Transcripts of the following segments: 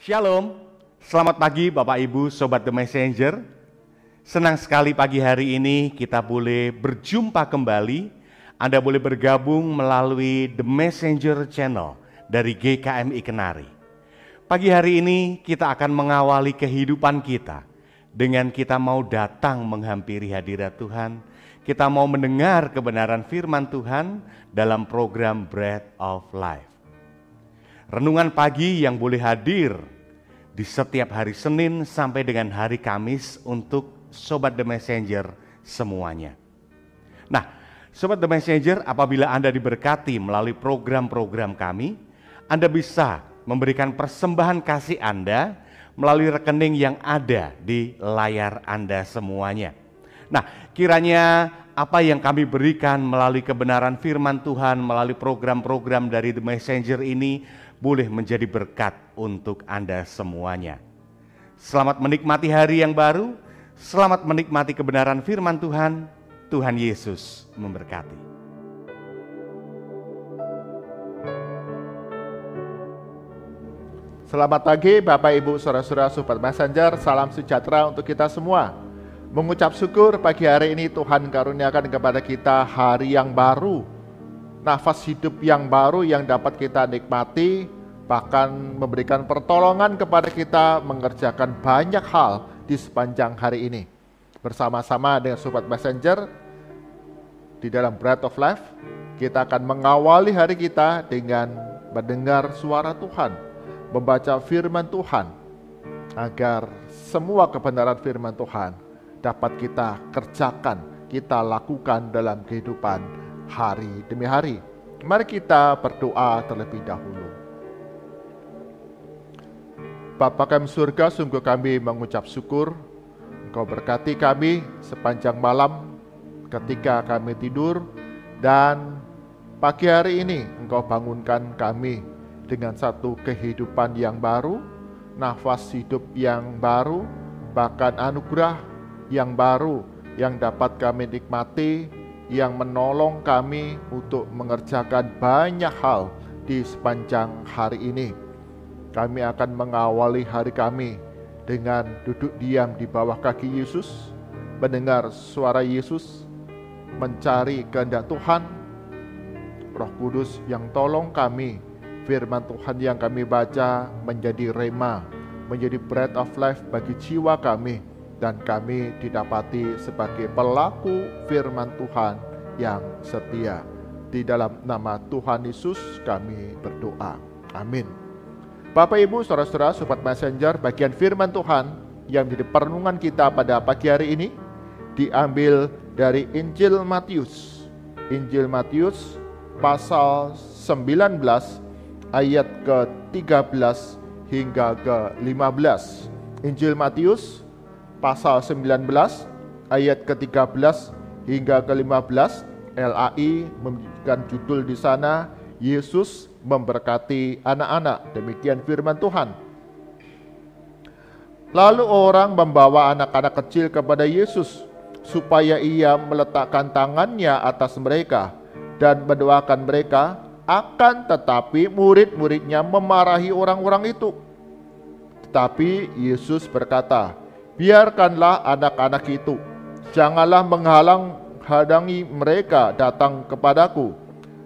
Shalom, selamat pagi Bapak Ibu Sobat The Messenger. Senang sekali pagi hari ini kita boleh berjumpa kembali. Anda boleh bergabung melalui The Messenger Channel dari GKMI Kenari. Pagi hari ini kita akan mengawali kehidupan kita dengan kita mau datang menghampiri hadirat Tuhan. Kita mau mendengar kebenaran firman Tuhan dalam program Bread of Life. Renungan pagi yang boleh hadir di setiap hari Senin sampai dengan hari Kamis untuk Sobat The Messenger semuanya. Nah, Sobat The Messenger, apabila Anda diberkati melalui program-program kami, Anda bisa memberikan persembahan kasih Anda melalui rekening yang ada di layar Anda semuanya. Nah, kiranya apa yang kami berikan melalui kebenaran firman Tuhan, melalui program-program dari The Messenger ini boleh menjadi berkat untuk Anda semuanya. Selamat menikmati hari yang baru, selamat menikmati kebenaran firman Tuhan. Tuhan Yesus memberkati. Selamat pagi Bapak Ibu Saudara-saudara Sobat Messenger, salam sejahtera untuk kita semua. Mengucap syukur pagi hari ini Tuhan karuniakan kepada kita hari yang baru, nafas hidup yang baru yang dapat kita nikmati, bahkan memberikan pertolongan kepada kita mengerjakan banyak hal di sepanjang hari ini. Bersama-sama dengan Sobat Messenger di dalam Bread of Life, kita akan mengawali hari kita dengan mendengar suara Tuhan, membaca firman Tuhan, agar semua kebenaran firman Tuhan dapat kita kerjakan, kita lakukan dalam kehidupan hari demi hari. Mari kita berdoa terlebih dahulu. Bapa kami surga, sungguh kami mengucap syukur, Engkau berkati kami sepanjang malam ketika kami tidur, dan pagi hari ini Engkau bangunkan kami dengan satu kehidupan yang baru, nafas hidup yang baru, bahkan anugerah yang baru yang dapat kami nikmati, yang menolong kami untuk mengerjakan banyak hal di sepanjang hari ini. Kami akan mengawali hari kami dengan duduk diam di bawah kaki Yesus, mendengar suara Yesus, mencari kehendak Tuhan. Roh Kudus yang tolong kami, firman Tuhan yang kami baca menjadi rema, menjadi bread of life bagi jiwa kami, dan kami didapati sebagai pelaku firman Tuhan yang setia. Di dalam nama Tuhan Yesus kami berdoa. Amin. Bapak Ibu Saudara-saudara Sobat Messenger, bagian firman Tuhan yang menjadi perenungan kita pada pagi hari ini diambil dari Injil Matius. Injil Matius pasal 19 ayat ke-13 hingga ke-15. Injil Matius pasal 19 ayat ke-13 hingga ke-15. LAI memberikan judul di sana, Yesus memberkati anak-anak. Demikian firman Tuhan. Lalu orang membawa anak-anak kecil kepada Yesus supaya ia meletakkan tangannya atas mereka dan mendoakan mereka. Akan tetapi murid-muridnya memarahi orang-orang itu. Tetapi Yesus berkata, biarkanlah anak-anak itu, janganlah menghalangi mereka datang kepadaku,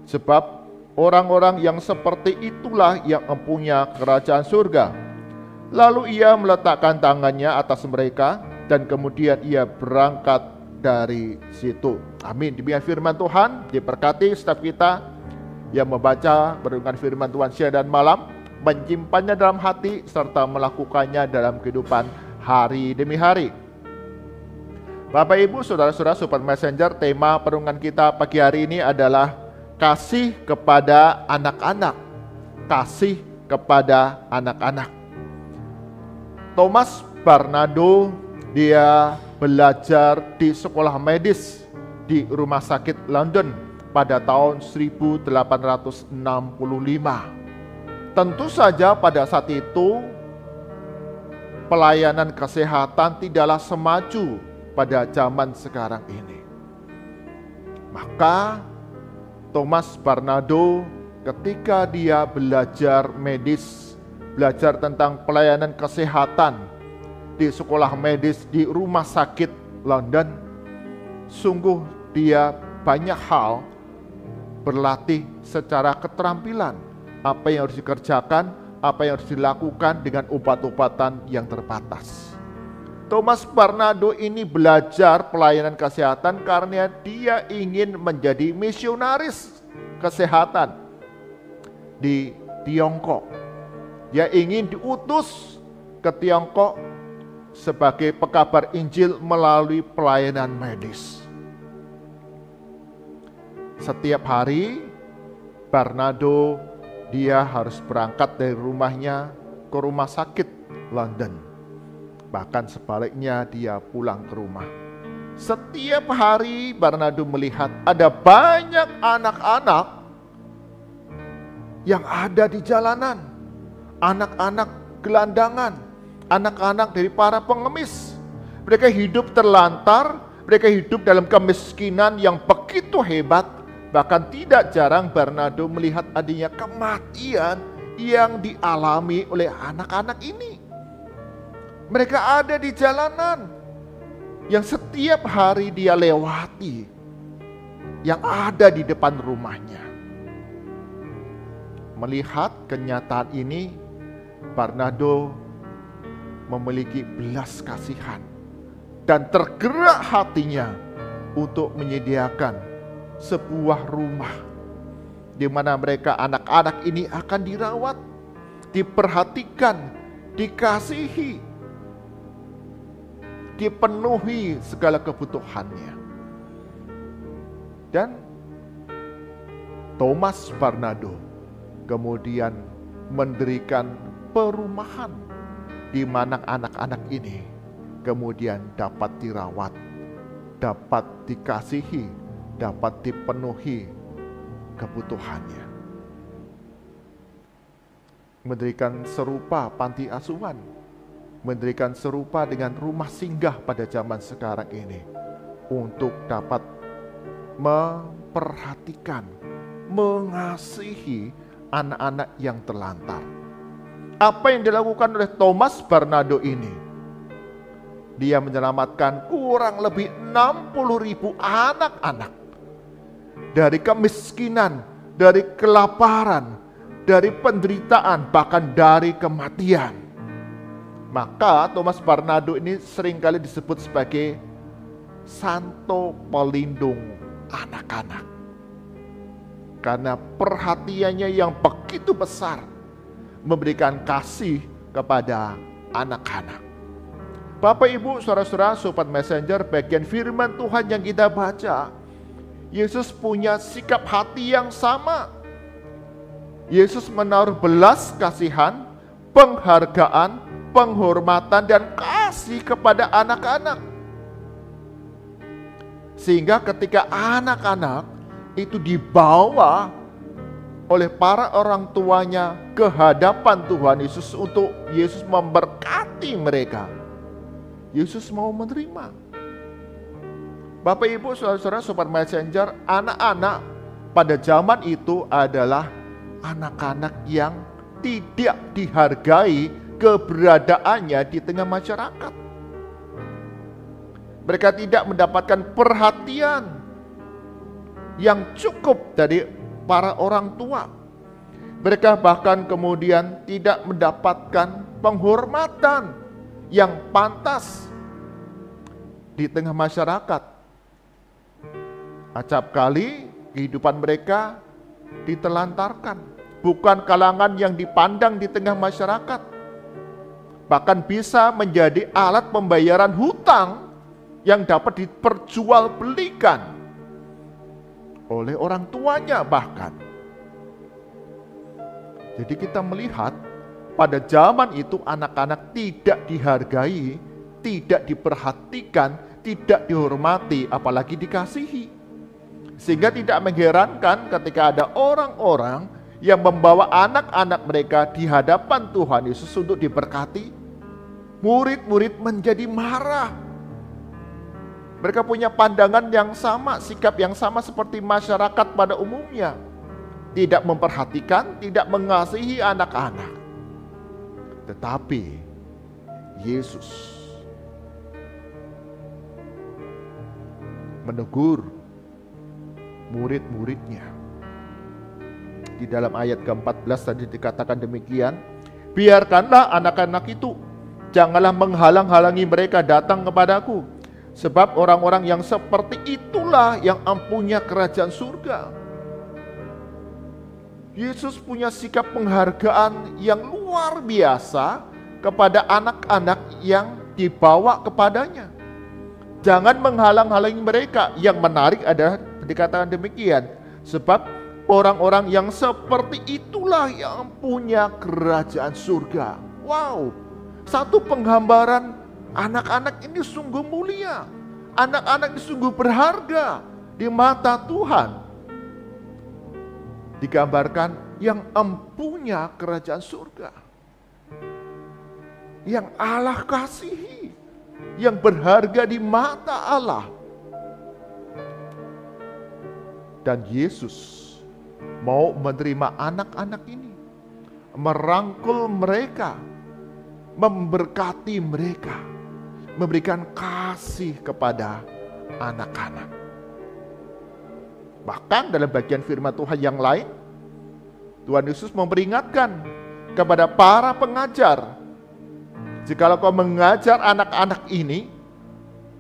sebab orang-orang yang seperti itulah yang mempunyai kerajaan surga. Lalu ia meletakkan tangannya atas mereka dan kemudian ia berangkat dari situ. Amin. Demikian firman Tuhan. Diberkati setiap kita yang membaca merenungkan firman Tuhan siang dan malam, menyimpannya dalam hati serta melakukannya dalam kehidupan hari demi hari. Bapak Ibu Saudara-saudara Sobat Messenger, tema perenungan kita pagi hari ini adalah kasih kepada anak-anak. Kasih kepada anak-anak. Thomas Barnado, dia belajar di sekolah medis di rumah sakit London pada tahun 1865. Tentu saja pada saat itu pelayanan kesehatan tidaklah semaju pada zaman sekarang ini. Maka Thomas Barnado ketika dia belajar medis belajar tentang pelayanan kesehatan di sekolah medis di rumah sakit London. Sungguh dia banyak hal berlatih secara keterampilan, apa yang harus dikerjakan, apa yang harus dilakukan dengan obat-obatan yang terbatas. Thomas Barnado ini belajar pelayanan kesehatan karena dia ingin menjadi misionaris kesehatan di Tiongkok. Dia ingin diutus ke Tiongkok sebagai pekabar Injil melalui pelayanan medis. Setiap hari Barnado dia harus berangkat dari rumahnya ke rumah sakit London. Bahkan sebaliknya dia pulang ke rumah. Setiap hari Barnado melihat ada banyak anak-anak yang ada di jalanan. Anak-anak gelandangan, anak-anak dari para pengemis. Mereka hidup terlantar, mereka hidup dalam kemiskinan yang begitu hebat. Bahkan tidak jarang Barnado melihat adanya kematian yang dialami oleh anak-anak ini. Mereka ada di jalanan yang setiap hari dia lewati, yang ada di depan rumahnya. Melihat kenyataan ini, Barnado memiliki belas kasihan dan tergerak hatinya untuk menyediakan sebuah rumah di mana mereka anak-anak ini akan dirawat, diperhatikan, dikasihi, dipenuhi segala kebutuhannya. Dan Thomas Barnado kemudian mendirikan perumahan di mana anak-anak ini kemudian dapat dirawat, dapat dikasihi, dapat dipenuhi kebutuhannya. Mendirikan serupa panti asuhan, mendirikan serupa dengan rumah singgah pada zaman sekarang ini untuk dapat memperhatikan, mengasihi anak-anak yang terlantar. Apa yang dilakukan oleh Thomas Barnado ini? Dia menyelamatkan kurang lebih 60.000 anak-anak dari kemiskinan, dari kelaparan, dari penderitaan, bahkan dari kematian. Maka Thomas Barnado ini seringkali disebut sebagai santo pelindung anak-anak. Karena perhatiannya yang begitu besar memberikan kasih kepada anak-anak. Bapak, Ibu, saudara-saudara, Sobat Messenger, bagian firman Tuhan yang kita baca, Yesus punya sikap hati yang sama. Yesus menaruh belas kasihan, penghargaan, penghormatan, dan kasih kepada anak-anak. Sehingga ketika anak-anak itu dibawa oleh para orang tuanya ke hadapan Tuhan Yesus untuk Yesus memberkati mereka, Yesus mau menerima. Bapak, Ibu, saudara-saudara, Sobat Messenger, anak-anak pada zaman itu adalah anak-anak yang tidak dihargai keberadaannya di tengah masyarakat. Mereka tidak mendapatkan perhatian yang cukup dari para orang tua. Mereka bahkan kemudian tidak mendapatkan penghormatan yang pantas di tengah masyarakat. Acap kali kehidupan mereka ditelantarkan, bukan kalangan yang dipandang di tengah masyarakat. Bahkan bisa menjadi alat pembayaran hutang yang dapat diperjualbelikan oleh orang tuanya bahkan. Jadi kita melihat pada zaman itu anak-anak tidak dihargai, tidak diperhatikan, tidak dihormati, apalagi dikasihi. Sehingga tidak mengherankan ketika ada orang-orang yang membawa anak-anak mereka di hadapan Tuhan Yesus untuk diberkati, murid-murid menjadi marah. Mereka punya pandangan yang sama, sikap yang sama seperti masyarakat pada umumnya. Tidak memperhatikan, tidak mengasihi anak-anak. Tetapi Yesus menegur murid-muridnya. Di dalam ayat ke-14 tadi dikatakan demikian, biarkanlah anak-anak itu, janganlah menghalang-halangi mereka datang kepadaku, sebab orang-orang yang seperti itulah yang empunya kerajaan surga. Yesus punya sikap penghargaan yang luar biasa kepada anak-anak yang dibawa kepadanya. Jangan menghalang-halangi mereka. Yang menarik adalah dikatakan demikian, sebab orang-orang yang seperti itulah yang punya kerajaan surga. Wow, satu penggambaran anak-anak ini sungguh mulia. Anak-anak ini sungguh berharga di mata Tuhan. Digambarkan yang empunya kerajaan surga, yang Allah kasihi, yang berharga di mata Allah. Dan Yesus mau menerima anak-anak ini, merangkul mereka, memberkati mereka, memberikan kasih kepada anak-anak. Bahkan dalam bagian firman Tuhan yang lain, Tuhan Yesus memperingatkan kepada para pengajar, jikalau kau mengajar anak-anak ini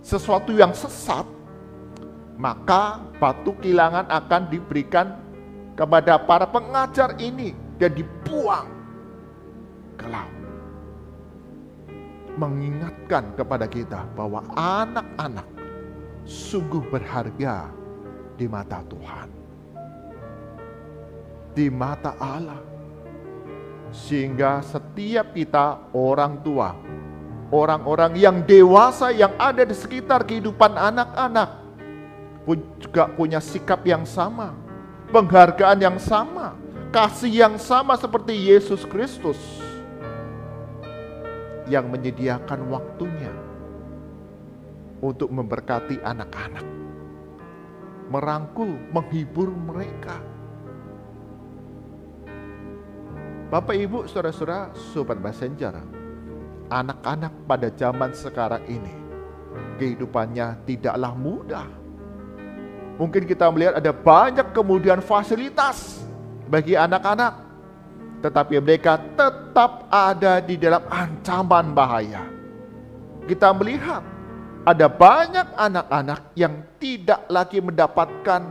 sesuatu yang sesat, maka batu kilangan akan diberikan kepada para pengajar ini dan dibuang ke laut. Mengingatkan kepada kita bahwa anak-anak sungguh berharga di mata Tuhan, di mata Allah. Sehingga setiap kita orang tua, orang-orang yang dewasa yang ada di sekitar kehidupan anak-anak juga punya sikap yang sama, penghargaan yang sama, kasih yang sama seperti Yesus Kristus yang menyediakan waktunya untuk memberkati anak-anak, merangkul, menghibur mereka. Bapak, Ibu, saudara-saudara, Sobat Messenger, anak-anak pada zaman sekarang ini kehidupannya tidaklah mudah. Mungkin kita melihat ada banyak kemudian fasilitas bagi anak-anak, tetapi mereka tetap ada di dalam ancaman bahaya. Kita melihat ada banyak anak-anak yang tidak lagi mendapatkan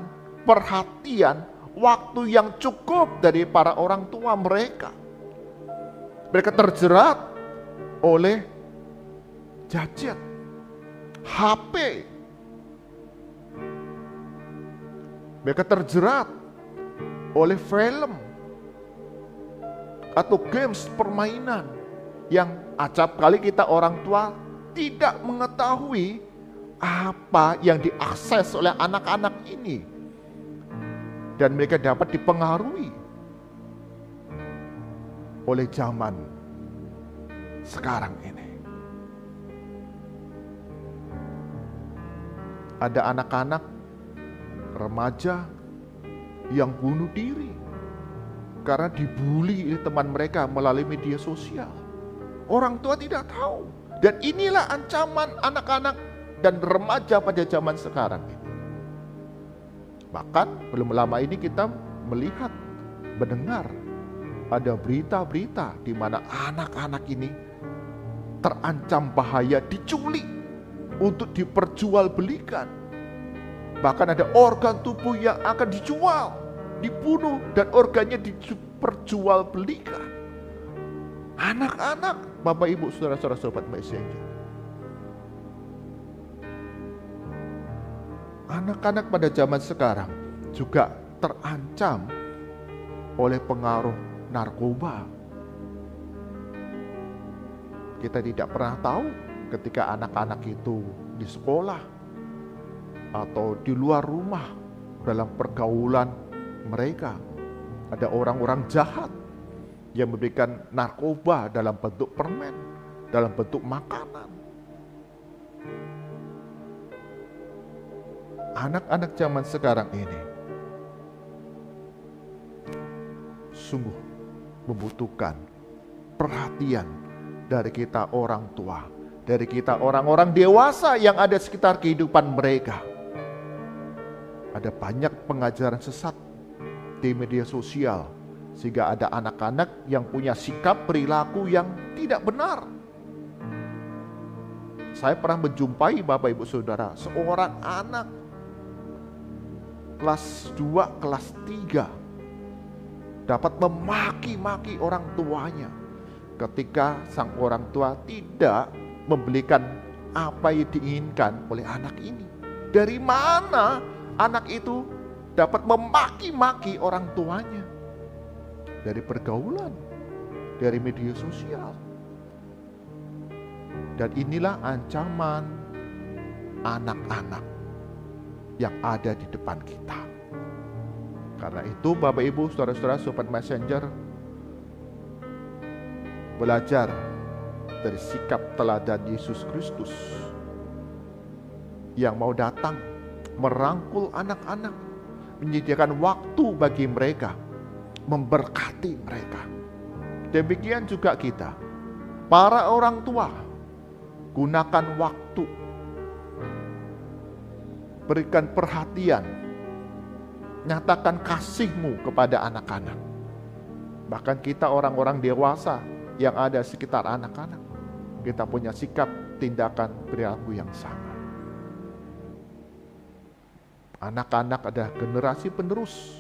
perhatian, waktu yang cukup dari para orang tua mereka. Mereka terjerat oleh gadget, HP. Mereka terjerat oleh film atau games permainan yang acap kali kita orang tua tidak mengetahui apa yang diakses oleh anak-anak ini, dan mereka dapat dipengaruhi oleh zaman sekarang ini. Ada anak-anak remaja yang bunuh diri karena dibully oleh teman mereka melalui media sosial. Orang tua tidak tahu. Dan inilah ancaman anak-anak dan remaja pada zaman sekarang ini. Bahkan belum lama ini kita melihat, mendengar ada berita-berita di mana anak-anak ini terancam bahaya diculik untuk diperjualbelikan. Bahkan ada organ tubuh yang akan dijual, dibunuh, dan organnya diperjualbelikan. Anak-anak, Bapak, Ibu, saudara-saudara, Sobat Messenger. Anak-anak pada zaman sekarang juga terancam oleh pengaruh narkoba. Kita tidak pernah tahu ketika anak-anak itu di sekolah atau di luar rumah dalam pergaulan mereka, ada orang-orang jahat yang memberikan narkoba dalam bentuk permen, dalam bentuk makanan. Anak-anak zaman sekarang ini sungguh membutuhkan perhatian dari kita orang tua, dari kita orang-orang dewasa yang ada sekitar kehidupan mereka. Ada banyak pengajaran sesat di media sosial, sehingga ada anak-anak yang punya sikap perilaku yang tidak benar. Saya pernah menjumpai Bapak Ibu Saudara, seorang anak kelas 2, kelas 3 dapat memaki-maki orang tuanya ketika sang orang tua tidak membelikan apa yang diinginkan oleh anak ini. Dari mana anak itu dapat memaki-maki orang tuanya? Dari pergaulan, dari media sosial. Dan inilah ancaman anak-anak yang ada di depan kita. Karena itu Bapak Ibu, Saudara-saudara, Sobat Messenger, belajar dari sikap teladan Yesus Kristus yang mau datang merangkul anak-anak, menyediakan waktu bagi mereka, memberkati mereka. Demikian juga kita, para orang tua, gunakan waktu, berikan perhatian, nyatakan kasih-Mu kepada anak-anak. Bahkan kita orang-orang dewasa yang ada sekitar anak-anak, kita punya sikap, tindakan, perilaku yang sama. Anak-anak adalah generasi penerus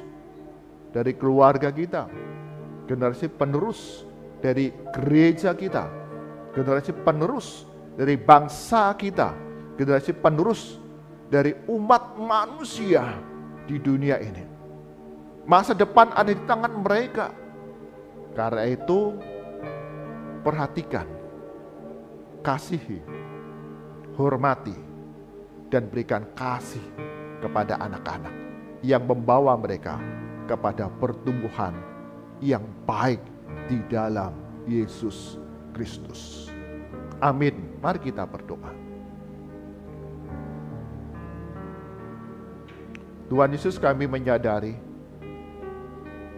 dari keluarga kita, generasi penerus dari gereja kita, generasi penerus dari bangsa kita, generasi penerus dari umat manusia di dunia ini. Masa depan ada di tangan mereka. Karena itu, perhatikan, kasihi, hormati, dan berikan kasih kepada anak-anak yang membawa mereka kepada pertumbuhan yang baik di dalam Yesus Kristus. Amin. Mari kita berdoa. Tuhan Yesus, kami menyadari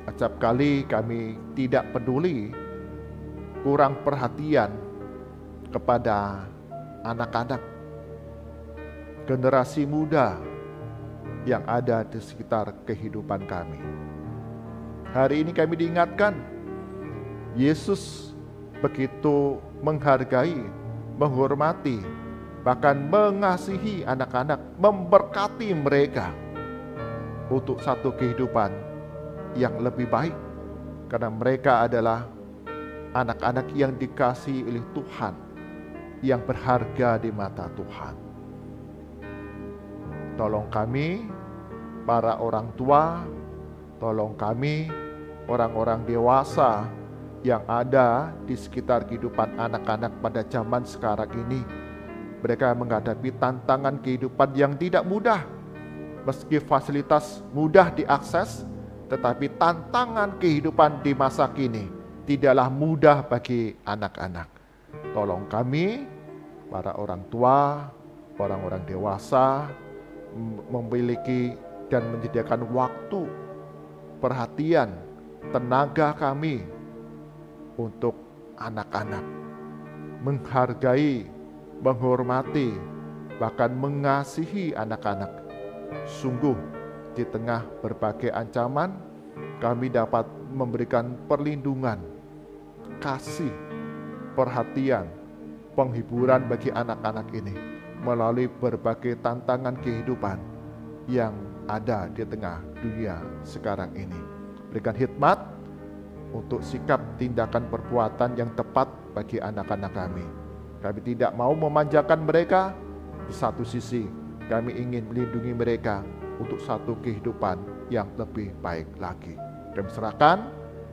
acap kali kami tidak peduli, kurang perhatian kepada anak-anak, generasi muda yang ada di sekitar kehidupan kami. Hari ini kami diingatkan, Yesus begitu menghargai, menghormati, bahkan mengasihi anak-anak, memberkati mereka untuk satu kehidupan yang lebih baik, karena mereka adalah anak-anak yang dikasihi oleh Tuhan, yang berharga di mata Tuhan. Tolong kami, para orang tua, tolong kami, orang-orang dewasa yang ada di sekitar kehidupan anak-anak pada zaman sekarang ini. Mereka menghadapi tantangan kehidupan yang tidak mudah. Meski fasilitas mudah diakses, tetapi tantangan kehidupan di masa kini tidaklah mudah bagi anak-anak. Tolong kami, para orang tua, orang-orang dewasa, memiliki dan menyediakan waktu, perhatian, tenaga kami untuk anak-anak, menghargai, menghormati, bahkan mengasihi anak-anak. Sungguh di tengah berbagai ancaman, kami dapat memberikan perlindungan, kasih, perhatian, penghiburan bagi anak-anak ini melalui berbagai tantangan kehidupan yang ada di tengah dunia sekarang ini. Berikan hikmat untuk sikap, tindakan, perbuatan yang tepat bagi anak-anak kami. Kami tidak mau memanjakan mereka. Di satu sisi kami ingin melindungi mereka untuk satu kehidupan yang lebih baik lagi. Kami serahkan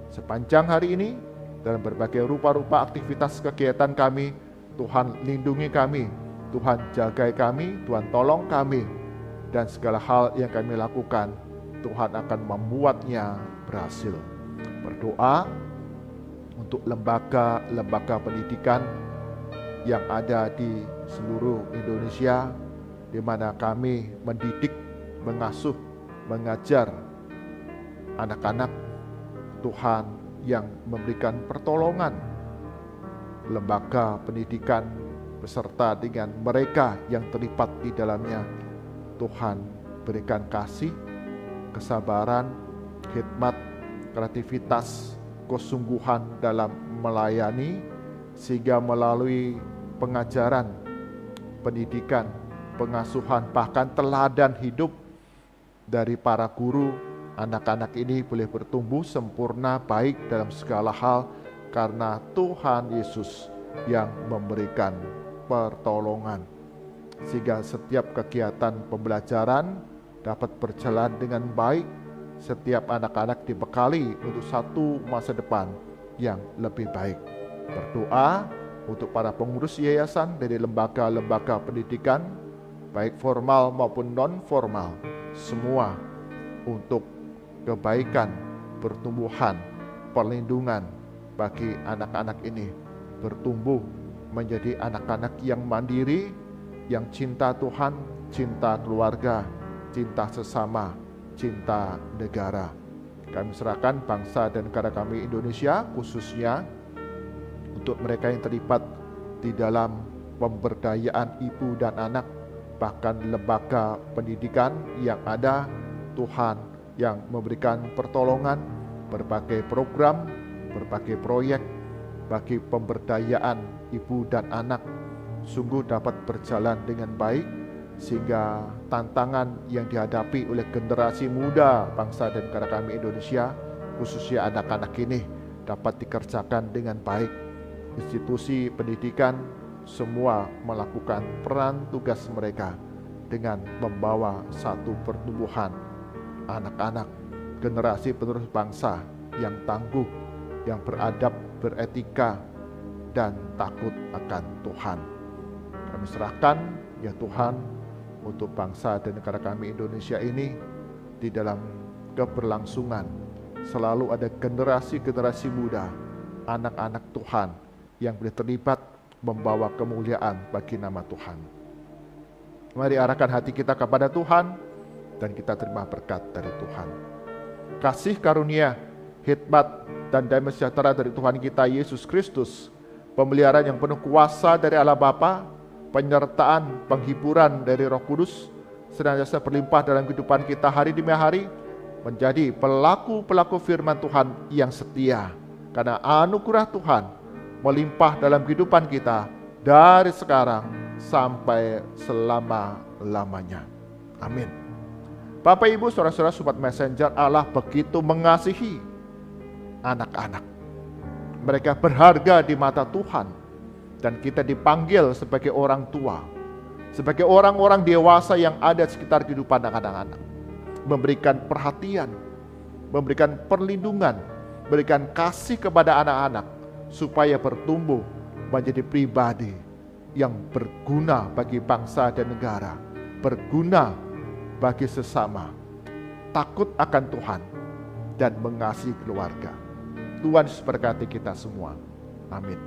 sepanjang hari ini dalam berbagai rupa-rupa aktivitas kegiatan kami. Tuhan lindungi kami, Tuhan jagai kami, Tuhan tolong kami, dan segala hal yang kami lakukan Tuhan akan membuatnya berhasil. Berdoa untuk lembaga-lembaga pendidikan yang ada di seluruh Indonesia, di mana kami mendidik, mengasuh, mengajar anak-anak. Tuhan yang memberikan pertolongan lembaga pendidikan beserta dengan mereka yang terlibat di dalamnya. Tuhan berikan kasih, kesabaran, hikmat, kreativitas, kesungguhan dalam melayani, sehingga melalui pengajaran, pendidikan, pengasuhan, bahkan teladan hidup dari para guru, anak-anak ini boleh bertumbuh sempurna baik dalam segala hal karena Tuhan Yesus yang memberikan pertolongan. Sehingga setiap kegiatan pembelajaran dapat berjalan dengan baik, setiap anak-anak dibekali untuk satu masa depan yang lebih baik. Berdoa untuk para pengurus yayasan dari lembaga-lembaga pendidikan, baik formal maupun non-formal, semua untuk kebaikan, pertumbuhan, perlindungan bagi anak-anak ini, bertumbuh menjadi anak-anak yang mandiri, yang cinta Tuhan, cinta keluarga, cinta sesama, cinta negara. Kami serahkan bangsa dan negara kami Indonesia, khususnya untuk mereka yang terlibat di dalam pemberdayaan ibu dan anak, bahkan lembaga pendidikan yang ada, Tuhan yang memberikan pertolongan, berbagai program, berbagai proyek bagi pemberdayaan ibu dan anak sungguh dapat berjalan dengan baik, sehingga tantangan yang dihadapi oleh generasi muda bangsa dan negara kami Indonesia, khususnya anak-anak ini, dapat dikerjakan dengan baik. Institusi pendidikan semua melakukan peran tugas mereka dengan membawa satu pertumbuhan anak-anak, generasi penerus bangsa yang tangguh, yang beradab, beretika, dan takut akan Tuhan. Kami serahkan ya Tuhan untuk bangsa dan negara kami Indonesia ini, di dalam keberlangsungan selalu ada generasi-generasi muda, anak-anak Tuhan yang boleh terlibat membawa kemuliaan bagi nama Tuhan. Mari arahkan hati kita kepada Tuhan dan kita terima berkat dari Tuhan. Kasih karunia, hikmat, dan damai sejahtera dari Tuhan kita Yesus Kristus, pemeliharaan yang penuh kuasa dari Allah Bapa, penyertaan, penghiburan dari Roh Kudus, senantiasa berlimpah dalam kehidupan kita hari demi hari, menjadi pelaku-pelaku firman Tuhan yang setia, karena anugerah Tuhan melimpah dalam kehidupan kita dari sekarang sampai selama-lamanya. Amin. Bapak, Ibu, saudara-saudara, sobat messenger, Allah begitu mengasihi anak-anak. Mereka berharga di mata Tuhan, dan kita dipanggil sebagai orang tua, sebagai orang-orang dewasa yang ada di sekitar kehidupan anak-anak, memberikan perhatian, memberikan perlindungan, memberikan kasih kepada anak-anak, supaya bertumbuh menjadi pribadi yang berguna bagi bangsa dan negara, berguna bagi sesama, takut akan Tuhan, dan mengasihi keluarga. Tuhan Yesus berkati kita semua. Amin.